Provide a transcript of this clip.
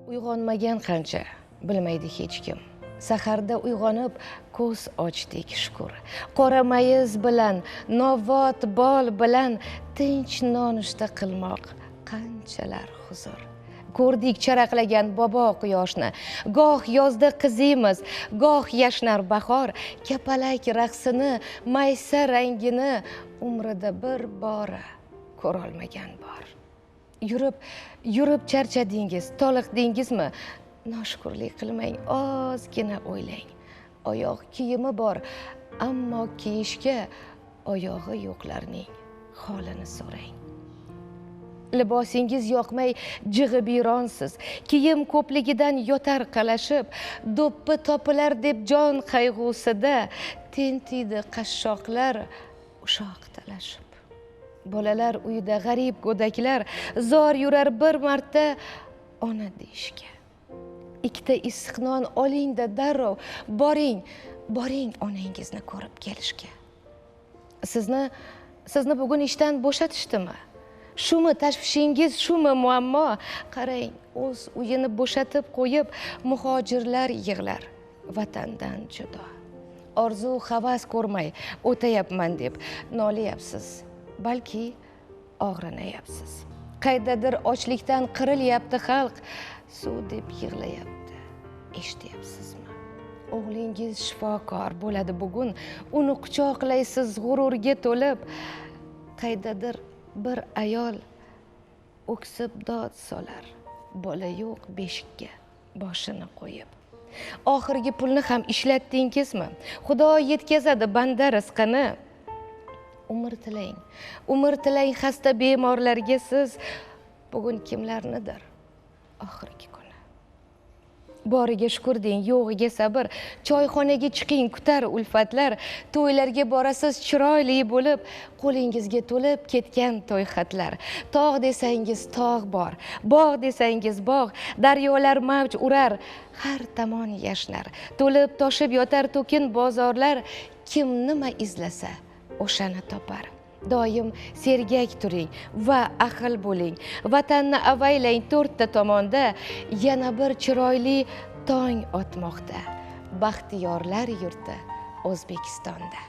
Uyg'onmagan qancha bilmaydi hech kim. Saharda uyg'onib ko'z ochdik shukr. Qora mayiz bilan, novvot bol bilan tinch nonushta qilmoq qanchalar huzur. Ko'rdik charaqlagan bobo quyoshni, goh yozda qizimiz, goh yashnar bahor, kapalak raqsini, maysa rangini umrida bir bora ko'rolmagan bor. Yurib charchadingiz, toliqdingizmi? Noshukrlik qilmang, ozgina o'ylang. Oyoq kiyimi bor, ammo kiyishga oyog'i yo'qlarning holini so'rang. Libosingiz yoqmay jig'ibiyronsiz, kiyim ko'pligidan yotar qalashib, do'ppi topilar deb jon qayg'usida tentiydi qashshoqlar ushoq talashib. Bolalar uyida g'arib go'daklar zor yurar bir marta ona deyishga. Ikkita issiq non oling-da darrov, boring onangizni ko'rib kelishga. Sizni bugun ishdan bo'shatishdimi? Shumi tashvishingiz, shumi muammo? Qarang, o'z uyini bo'shatib qo'yib, muhojirlar yig'lar vatandan judo. Orzu havas ko'rmay o'tayapman deb nolayapsiz, balki og'rinayapsiz. Qaydadir ochlikdan qirilyapti xalq, suv deb yig'layapti. Eshityapsizmi? O'g'lingiz shifokor bo'ladi bugun, uni quchoqlaysiz g'ururga to'lib. Qaydadir bir ayol o'ksib dod solar, bola yo'q beshikka boshini qo'yib. Oxirgi pulni ham ishlatdingizmi? Xudo yetkazadi banda rizqini. Umr tilang xasta bemorlarga siz. Bugun kimlarnidir oxirgi kuni. Boriga shukr deng, yo'g'iga sabr. Choyxonaga chiqing, kutar ulfatlar. To'ylarga borasiz chiroyli bo'lib, qo'lingizga to'lib ketgan to'y xatlar. Tog' desangiz tog' bor, bog' desangiz bog', daryolar mavj urar, har tomon yashnar. To'lib toshib yotar to'kin bozorlar, kim nima izlasa o'shani topar. Doim sergak turing va ahil bo'ling. Vatanni avaylang to'rtta tomonda, yana bir chiroyli tong otmoqda. Baxtiyorlar yurti O'zbekistonda.